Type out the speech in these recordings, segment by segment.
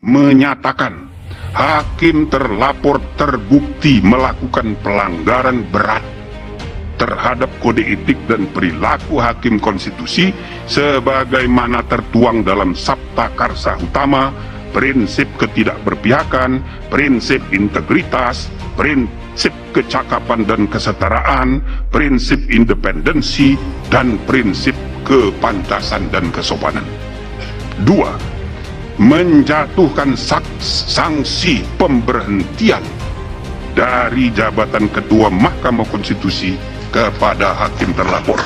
menyatakan hakim terlapor terbukti melakukan pelanggaran berat terhadap kode etik dan perilaku hakim konstitusi sebagaimana tertuang dalam Sabta Karsa Utama, prinsip ketidakberpihakan, prinsip integritas, prinsip kecakapan dan kesetaraan, prinsip independensi, dan prinsip kepantasan dan kesopanan. 2. Menjatuhkan sanksi pemberhentian dari jabatan Ketua Mahkamah Konstitusi kepada hakim terlapor.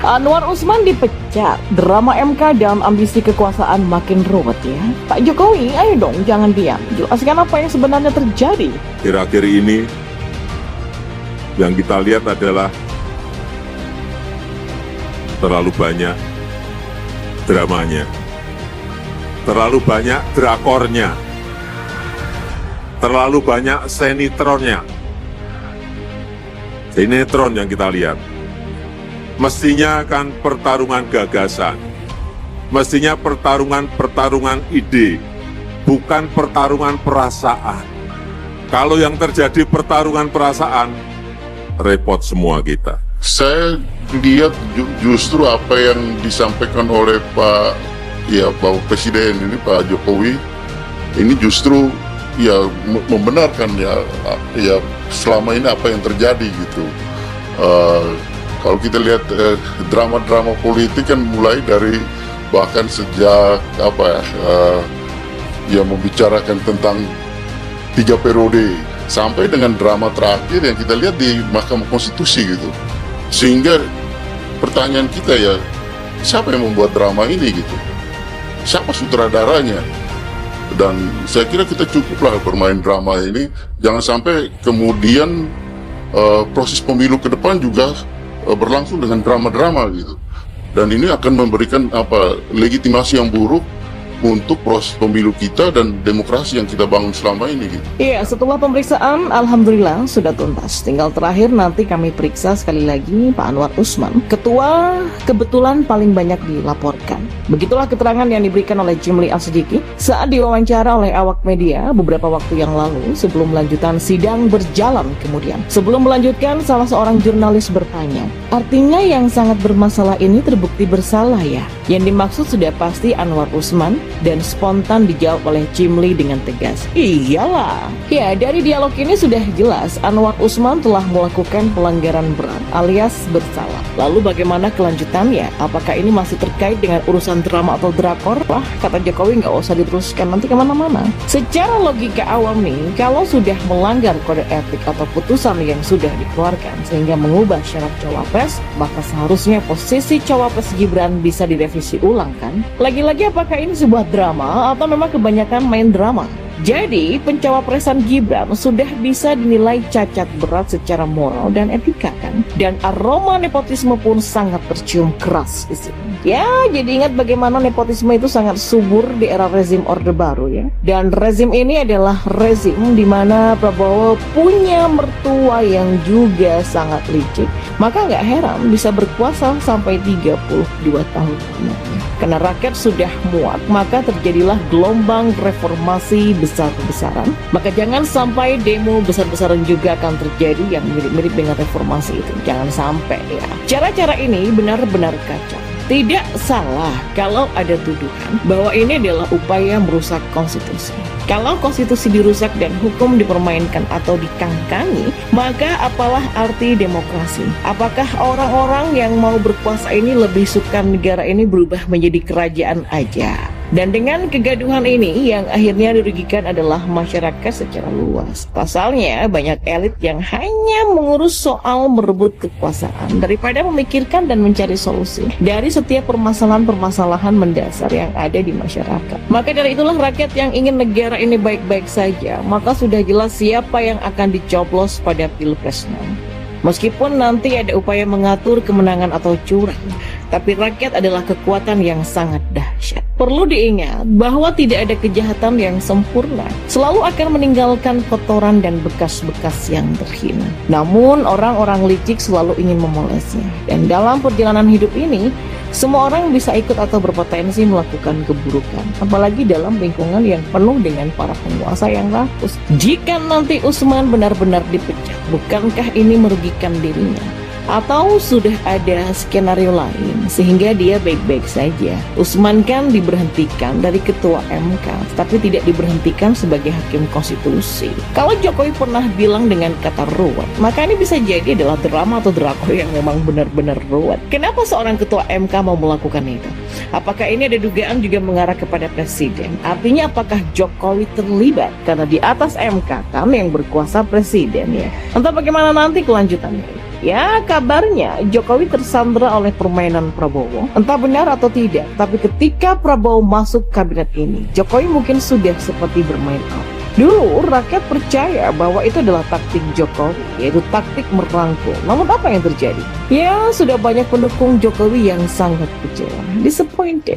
Anwar Usman dipecat, drama MK dan ambisi kekuasaan makin ruwet ya. Pak Jokowi, ayo dong jangan diam, jelaskan apa yang sebenarnya terjadi. Akhir-akhir ini yang kita lihat adalah terlalu banyak dramanya, terlalu banyak drakornya, terlalu banyak sinetronnya. Sinetron yang kita lihat. Mestinya kan pertarungan gagasan, mestinya pertarungan ide, bukan pertarungan perasaan. Kalau yang terjadi pertarungan perasaan, repot semua kita. Saya lihat justru apa yang disampaikan oleh Pak Presiden ini, Pak Jokowi, ini justru ya membenarkan ya selama ini apa yang terjadi gitu. Kalau kita lihat drama-drama politik kan mulai dari bahkan sejak membicarakan tentang 3 periode sampai dengan drama terakhir yang kita lihat di Mahkamah Konstitusi gitu. Sehingga pertanyaan kita ya, siapa yang membuat drama ini gitu? Siapa sutradaranya? Dan saya kira kita cukuplah bermain drama ini, jangan sampai kemudian proses pemilu ke depan juga berlangsung dengan drama-drama gitu. Dan ini akan memberikan legitimasi yang buruk untuk proses pemilu kita dan demokrasi yang kita bangun selama ini gitu. Iya, setelah pemeriksaan alhamdulillah sudah tuntas. Tinggal terakhir nanti kami periksa sekali lagi Pak Anwar Usman. Ketua kebetulan paling banyak dilaporkan. Begitulah keterangan yang diberikan oleh Jimli Al-Siddiqi saat diwawancara oleh awak media beberapa waktu yang lalu sebelum lanjutan sidang berjalan kemudian. Sebelum melanjutkan, salah seorang jurnalis bertanya, artinya yang sangat bermasalah ini terbukti bersalah ya? Yang dimaksud sudah pasti Anwar Usman, dan spontan dijawab oleh Jimli dengan tegas, iyalah. Ya, dari dialog ini sudah jelas Anwar Usman telah melakukan pelanggaran berat alias bersalah. Lalu bagaimana kelanjutannya? Apakah ini masih terkait dengan urusan drama atau drakor? Wah, kata Jokowi nggak usah diteruskan nanti kemana-mana. Secara logika awam nih, kalau sudah melanggar kode etik atau putusan yang sudah dikeluarkan sehingga mengubah syarat cawapres, maka seharusnya posisi cawapres Gibran bisa direvisi ulang kan? Lagi-lagi apakah ini sebuah drama atau memang kebanyakan main drama? Jadi, pencawapresan Gibran sudah bisa dinilai cacat berat secara moral dan etika kan? Dan aroma nepotisme pun sangat tercium keras di sini. Ya, jadi ingat bagaimana nepotisme itu sangat subur di era rezim Orde Baru ya. Dan rezim ini adalah rezim di mana Prabowo punya mertua yang juga sangat licik. Maka nggak heran bisa berkuasa sampai 32 tahun lamanya. Karena rakyat sudah muak, maka terjadilah gelombang reformasi besar-besaran. Maka jangan sampai demo besar-besaran juga akan terjadi yang mirip-mirip dengan reformasi itu. Jangan sampai ya. Cara-cara ini benar-benar kacau. Tidak salah kalau ada tuduhan bahwa ini adalah upaya merusak konstitusi. Kalau konstitusi dirusak dan hukum dipermainkan atau dikangkangi, maka apalah arti demokrasi? Apakah orang-orang yang mau berkuasa ini lebih suka negara ini berubah menjadi kerajaan aja? Dan dengan kegaduhan ini yang akhirnya dirugikan adalah masyarakat secara luas. Pasalnya banyak elit yang hanya mengurus soal merebut kekuasaan daripada memikirkan dan mencari solusi dari setiap permasalahan-permasalahan mendasar yang ada di masyarakat. Maka dari itulah rakyat yang ingin negara ini baik-baik saja, maka sudah jelas siapa yang akan dicoblos pada pilpres nanti. Meskipun nanti ada upaya mengatur kemenangan atau curang, tapi rakyat adalah kekuatan yang sangat dahsyat. Perlu diingat bahwa tidak ada kejahatan yang sempurna, selalu akan meninggalkan kotoran dan bekas-bekas yang terhina. Namun orang-orang licik selalu ingin memolesnya. Dan dalam perjalanan hidup ini, semua orang bisa ikut atau berpotensi melakukan keburukan, apalagi dalam lingkungan yang penuh dengan para penguasa yang rakus. Jika nanti Usman benar-benar dipecat, bukankah ini merugikan dirinya? Atau sudah ada skenario lain sehingga dia baik-baik saja? Usman kan diberhentikan dari ketua MK, tapi tidak diberhentikan sebagai hakim konstitusi. Kalau Jokowi pernah bilang dengan kata ruwet, maka ini bisa jadi adalah drama atau drakor yang memang benar-benar ruwet. Kenapa seorang ketua MK mau melakukan itu? Apakah ini ada dugaan juga mengarah kepada presiden? Artinya apakah Jokowi terlibat? Karena di atas MK kan yang berkuasa presiden ya. Entah bagaimana nanti kelanjutannya. Ya, kabarnya Jokowi tersandra oleh permainan Prabowo. Entah benar atau tidak, tapi ketika Prabowo masuk kabinet ini, Jokowi mungkin sudah seperti bermain out. Dulu rakyat percaya bahwa itu adalah taktik Jokowi, yaitu taktik merangkul. Namun apa yang terjadi? Ya, sudah banyak pendukung Jokowi yang sangat kecewa, disappointed.